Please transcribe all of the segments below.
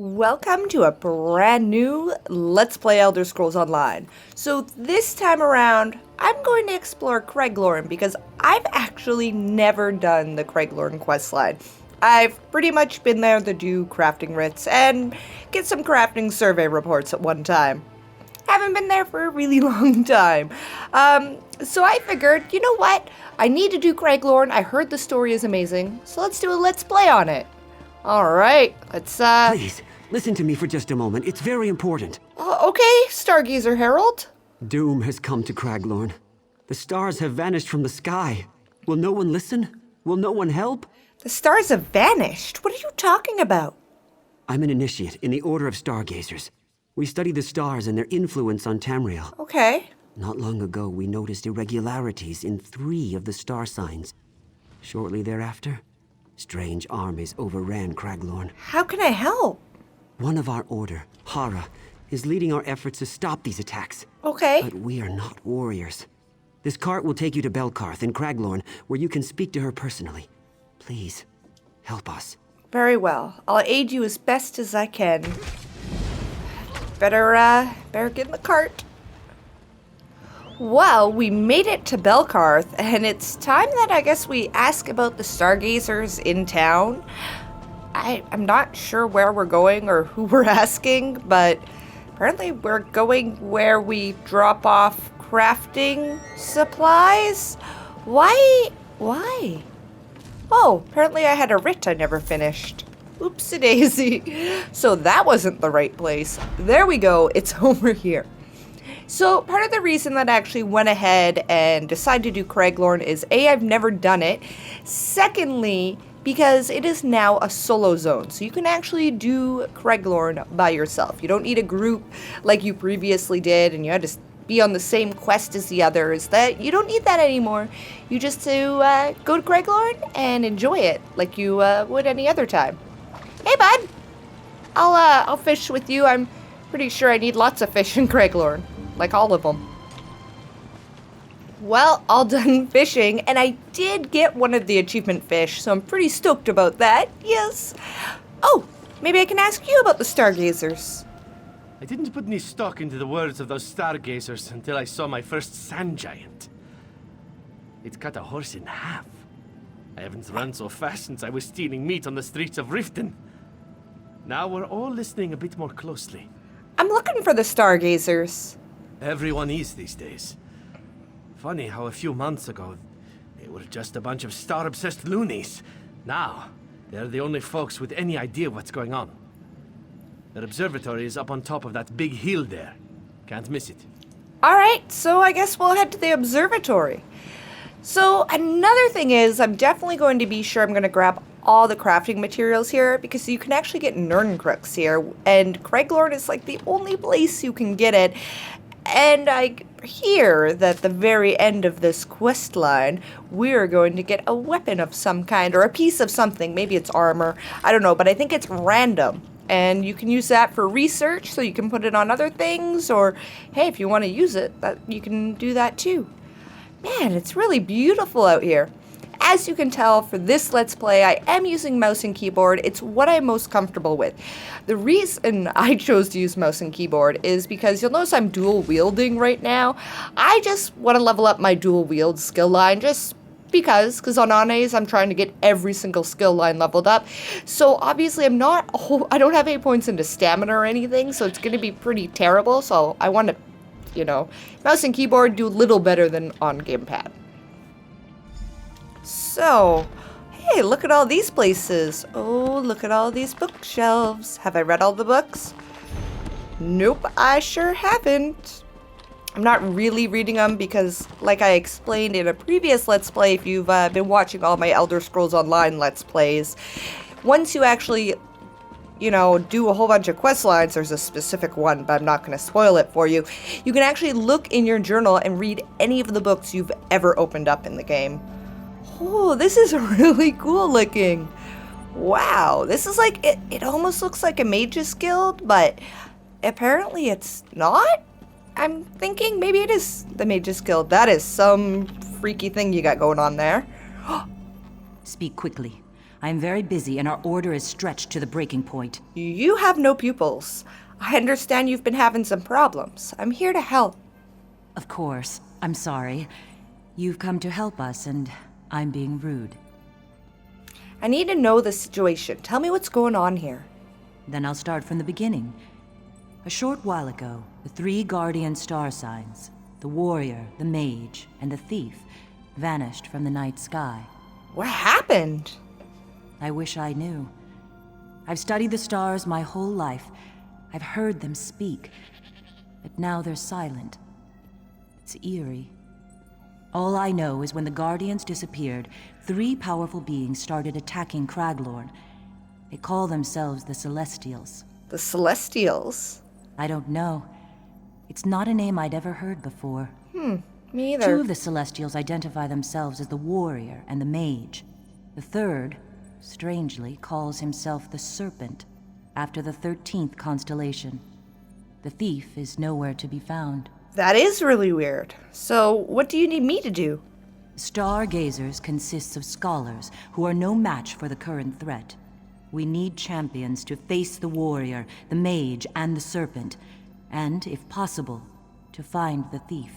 Welcome to a brand new Let's Play Elder Scrolls Online. So this time around, I'm going to explore Craglorn because I've actually never done the Craglorn questline. I've pretty much been there to do crafting writs and get some crafting survey reports at one time. Haven't been there for a really long time. So I figured, you know what? I need to do Craglorn. I heard the story is amazing, so let's do a Let's Play on it. Alright, let's Please, listen to me for just a moment. It's very important. Okay, Stargazer Herald. Doom has come to Craglorn. The stars have vanished from the sky. Will no one listen? Will no one help? The stars have vanished. What are you talking about? I'm an initiate in the Order of Stargazers. We study the stars and their influence on Tamriel. Okay. Not long ago, we noticed irregularities in 3 of the star signs. Shortly thereafter, strange armies overran Craglorn. How can I help? One of our order, Hara, is leading our efforts to stop these attacks. Okay. But we are not warriors. This cart will take you to Belkarth in Craglorn, where you can speak to her personally. Please, help us. Very well. I'll aid you as best as I can. Better get in the cart. Well, we made it to Belkarth, and it's time that I guess we ask about the Stargazers in town. I'm not sure where we're going or who we're asking, but apparently we're going where we drop off crafting supplies? Why? Oh, apparently I had a writ I never finished. Oopsie-daisy. So that wasn't the right place. There we go, it's over here. So part of the reason that I actually went ahead and decided to do Craglorn is A, I've never done it. Secondly, because it is now a solo zone. So you can actually do Craglorn by yourself. You don't need a group like you previously did and you had to be on the same quest as the others. You don't need that anymore. You just go to Craglorn and enjoy it like you would any other time. Hey bud, I'll fish with you. I'm pretty sure I need lots of fish in Craglorn. Like all of them. Well, all done fishing, and I did get one of the achievement fish, so I'm pretty stoked about that, yes. Oh, maybe I can ask you about the Stargazers. I didn't put any stock into the words of those Stargazers until I saw my first sand giant. It cut a horse in half. I haven't run so fast since I was stealing meat on the streets of Riften. Now we're all listening a bit more closely. I'm looking for the Stargazers. Everyone is these days. Funny how a few months ago, they were just a bunch of star-obsessed loonies. Now, they're the only folks with any idea what's going on. Their observatory is up on top of that big hill there. Can't miss it. Alright, so I guess we'll head to the observatory. So another thing is, I'm definitely going to be sure I'm going to grab all the crafting materials here because you can actually get Nirncrux here, and Craglorn is like the only place you can get it. And I hear that at the very end of this quest line, we're going to get a weapon of some kind, or a piece of something. Maybe it's armor. I don't know, but I think it's random. And you can use that for research, so you can put it on other things, or, hey, if you want to use it, you can do that too. Man, it's really beautiful out here. As you can tell, for this Let's Play, I am using mouse and keyboard. It's what I'm most comfortable with. The reason I chose to use mouse and keyboard is because you'll notice I'm dual wielding right now. I just want to level up my dual wield skill line just because on Anes I'm trying to get every single skill line leveled up. So obviously I don't have any points into stamina or anything, so it's going to be pretty terrible. So I want to, mouse and keyboard do a little better than on gamepad. So, hey, look at all these places. Oh, look at all these bookshelves. Have I read all the books? Nope, I sure haven't. I'm not really reading them because, like I explained in a previous Let's Play, if you've been watching all my Elder Scrolls Online Let's Plays, once you actually, do a whole bunch of quest lines, there's a specific one, but I'm not going to spoil it for you. You can actually look in your journal and read any of the books you've ever opened up in the game. Oh, this is really cool looking. Wow, this is like, it almost looks like a Mage's Guild, but apparently it's not. I'm thinking maybe it is the Mage's Guild. That is some freaky thing you got going on there. Speak quickly. I am very busy and our order is stretched to the breaking point. You have no pupils. I understand you've been having some problems. I'm here to help. Of course. I'm sorry. You've come to help us and I'm being rude. I need to know the situation. Tell me what's going on here. Then I'll start from the beginning. A short while ago, the 3 guardian star signs, the warrior, the mage, and the thief, vanished from the night sky. What happened? I wish I knew. I've studied the stars my whole life. I've heard them speak, but now they're silent. It's eerie. All I know is when the Guardians disappeared, 3 powerful beings started attacking Craglorn. They call themselves the Celestials. The Celestials? I don't know. It's not a name I'd ever heard before. Me either. 2 of the Celestials identify themselves as the Warrior and the Mage. The third, strangely, calls himself the Serpent, after the 13th constellation. The thief is nowhere to be found. That is really weird. So, what do you need me to do? Stargazers consists of scholars who are no match for the current threat. We need champions to face the warrior, the mage, and the serpent, and, if possible, to find the thief.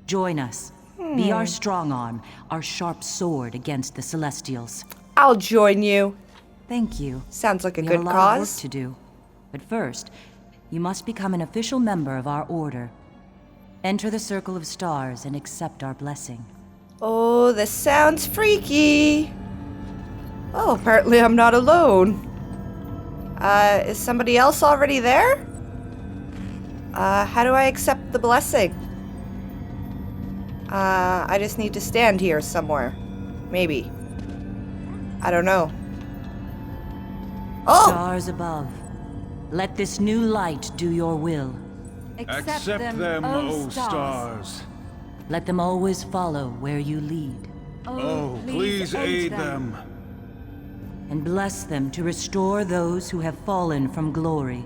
Join us. Be our strong arm, our sharp sword against the Celestials. I'll join you. Thank you. Sounds like a We good have a lot of work cause. to do. But first, you must become an official member of our order. Enter the Circle of Stars and accept our blessing. Oh, this sounds freaky. Oh, apparently I'm not alone. Is somebody else already there? How do I accept the blessing? I just need to stand here somewhere. Maybe. I don't know. Oh! Stars above, let this new light do your will. Accept them, O stars. Let them always follow where you lead. Oh, please aid them. And bless them to restore those who have fallen from glory.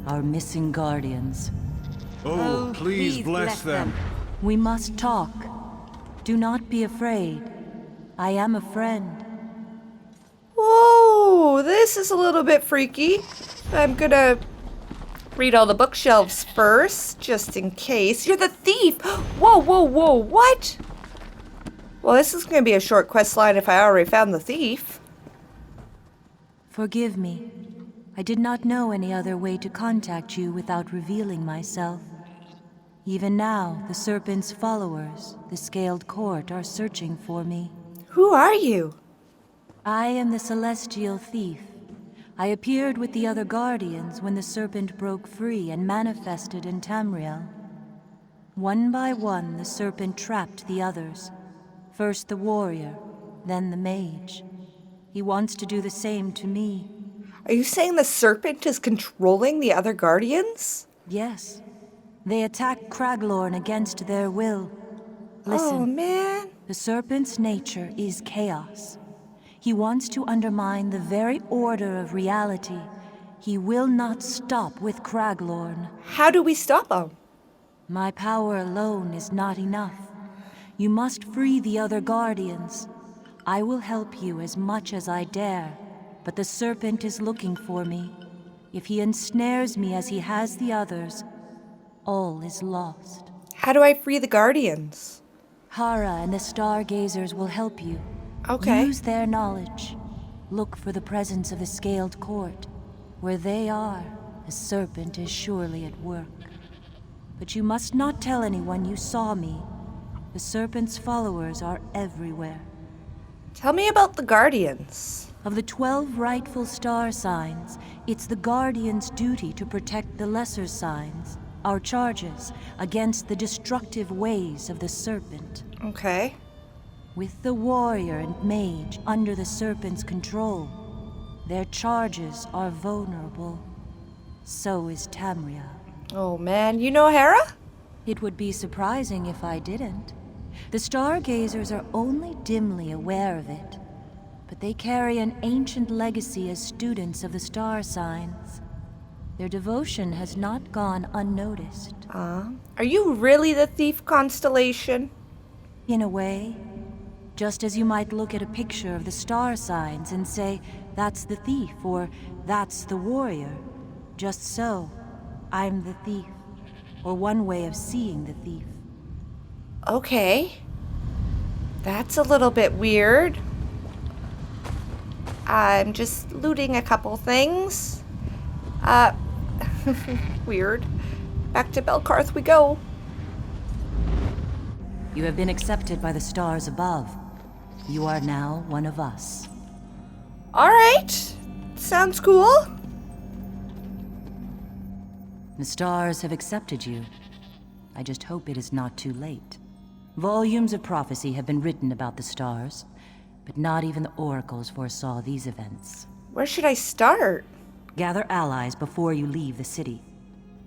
Our missing guardians. Oh, please bless them. We must talk. Do not be afraid. I am a friend. Whoa, this is a little bit freaky. I'm gonna read all the bookshelves first, just in case. You're the thief! Whoa, whoa, whoa, what? Well, this is gonna be a short quest line if I already found the thief. Forgive me. I did not know any other way to contact you without revealing myself. Even now, the Serpent's followers, the Scaled Court, are searching for me. Who are you? I am the Celestial Thief. I appeared with the other Guardians when the Serpent broke free and manifested in Tamriel. One by one, the Serpent trapped the others. First the warrior, then the mage. He wants to do the same to me. Are you saying the serpent is controlling the other guardians? Yes. They attack Craglorn against their will. Oh, Listen, man. the Serpent's nature is chaos. He wants to undermine the very order of reality. He will not stop with Craglorn. How do we stop him? My power alone is not enough. You must free the other Guardians. I will help you as much as I dare, but the Serpent is looking for me. If he ensnares me as he has the others, all is lost. How do I free the guardians? Hara and the Stargazers will help you. Okay. Use their knowledge. Look for the presence of the Scaled Court. Where they are, the Serpent is surely at work. But you must not tell anyone you saw me. The Serpent's followers are everywhere. Tell me about the guardians. Of the 12 rightful star signs, it's the Guardian's duty to protect the lesser signs, our charges, against the destructive ways of the Serpent. Okay. With the warrior and mage under the Serpent's control, their charges are vulnerable. So is Tamriel. Oh, man. You know Hera? It would be surprising if I didn't. The Stargazers are only dimly aware of it, but they carry an ancient legacy as students of the star signs. Their devotion has not gone unnoticed. Are you really the thief constellation? In a way, Just as you might look at a picture of the star signs and say, that's the thief, or that's the warrior. Just so, I'm the thief, or one way of seeing the thief. Okay. That's a little bit weird. I'm just looting a couple things. Weird. Back to Belkarth we go. You have been accepted by the stars above. You are now one of us. Alright. Sounds cool. The stars have accepted you. I just hope it is not too late. Volumes of prophecy have been written about the stars, but not even the oracles foresaw these events. Where should I start? Gather allies before you leave the city.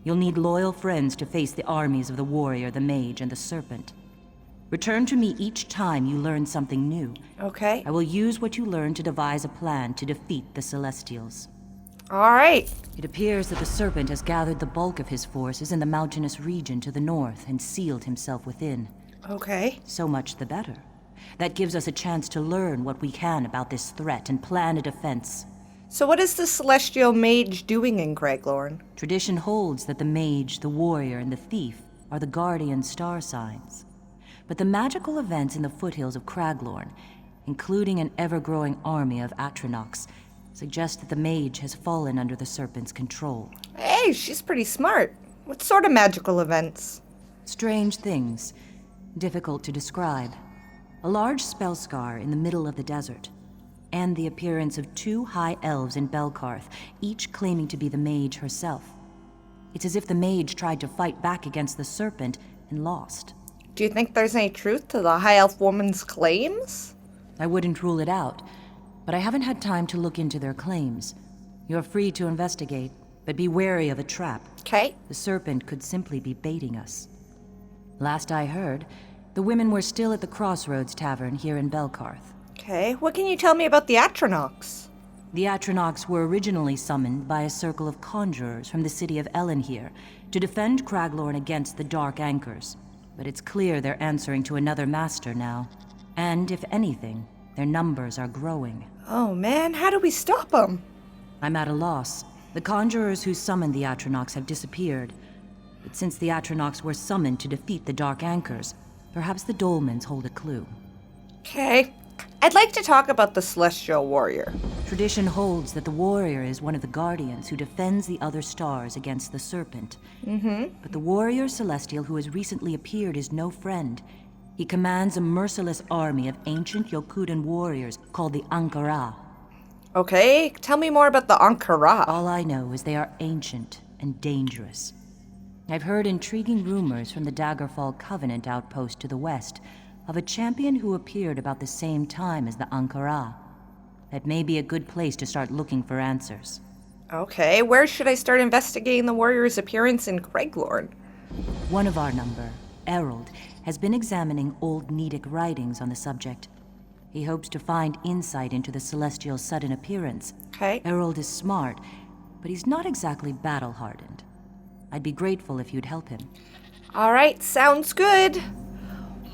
You'll need loyal friends to face the armies of the warrior, the mage, and the serpent. Return to me each time you learn something new. Okay. I will use what you learn to devise a plan to defeat the Celestials. Alright. It appears that the serpent has gathered the bulk of his forces in the mountainous region to the north and sealed himself within. Okay. So much the better. That gives us a chance to learn what we can about this threat and plan a defense. So what is the celestial mage doing in Craglorn? Tradition holds that the mage, the warrior, and the thief are the guardian star signs. But the magical events in the foothills of Craglorn, including an ever-growing army of Atronachs, suggest that the mage has fallen under the serpent's control. Hey, she's pretty smart. What sort of magical events? Strange things, difficult to describe. A large spell scar in the middle of the desert, and the appearance of 2 high elves in Belkarth, each claiming to be the mage herself. It's as if the mage tried to fight back against the serpent and lost. Do you think there's any truth to the high elf woman's claims? I wouldn't rule it out, but I haven't had time to look into their claims. You're free to investigate, but be wary of a trap. Okay. The serpent could simply be baiting us. Last I heard, the women were still at the Crossroads Tavern here in Belkarth. Okay. What can you tell me about the Atronachs? The Atronachs were originally summoned by a circle of conjurers from the city of Elenhir to defend Craglorn against the Dark Anchors. But it's clear they're answering to another master now. And if anything, their numbers are growing. Oh man, how do we stop them? I'm at a loss. The conjurers who summoned the Atronachs have disappeared. But since the Atronachs were summoned to defeat the Dark Anchors, perhaps the Dolmens hold a clue. Okay. I'd like to talk about the celestial warrior. Tradition holds that the warrior is one of the guardians who defends the other stars against the serpent. But the warrior celestial who has recently appeared is no friend. He commands a merciless army of ancient Yokudan warriors called the Ankara. Okay, tell me more about the Ankara. All I know is they are ancient and dangerous. I've heard intriguing rumors from the Daggerfall Covenant outpost to the west of a champion who appeared about the same time as the Ankara. That may be a good place to start looking for answers. Okay, where should I start investigating the warrior's appearance in Craglorn? One of our number, Errol, has been examining old Nedic writings on the subject. He hopes to find insight into the Celestial's sudden appearance. Okay. Errol is smart, but he's not exactly battle-hardened. I'd be grateful if you'd help him. Alright, sounds good.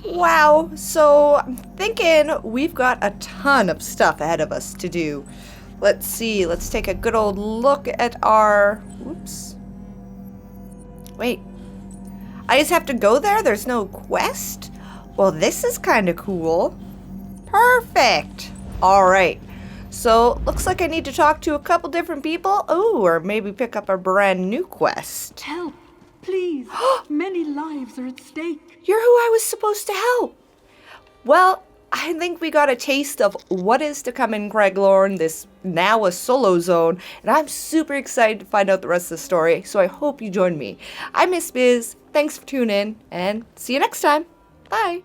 Wow, so I'm thinking we've got a ton of stuff ahead of us to do. Let's see, let's take a good old look at our... Oops. Wait. I just have to go there? There's no quest? Well, this is kind of cool. Perfect. Alright. So, looks like I need to talk to a couple different people. Oh, or maybe pick up a brand new quest. Help! Please! Many lives are at stake. You're who I was supposed to help. Well, I think we got a taste of what is to come in Craglorn, this now a solo zone, and I'm super excited to find out the rest of the story, so I hope you join me. I'm Miss Bizz, thanks for tuning in, and see you next time. Bye.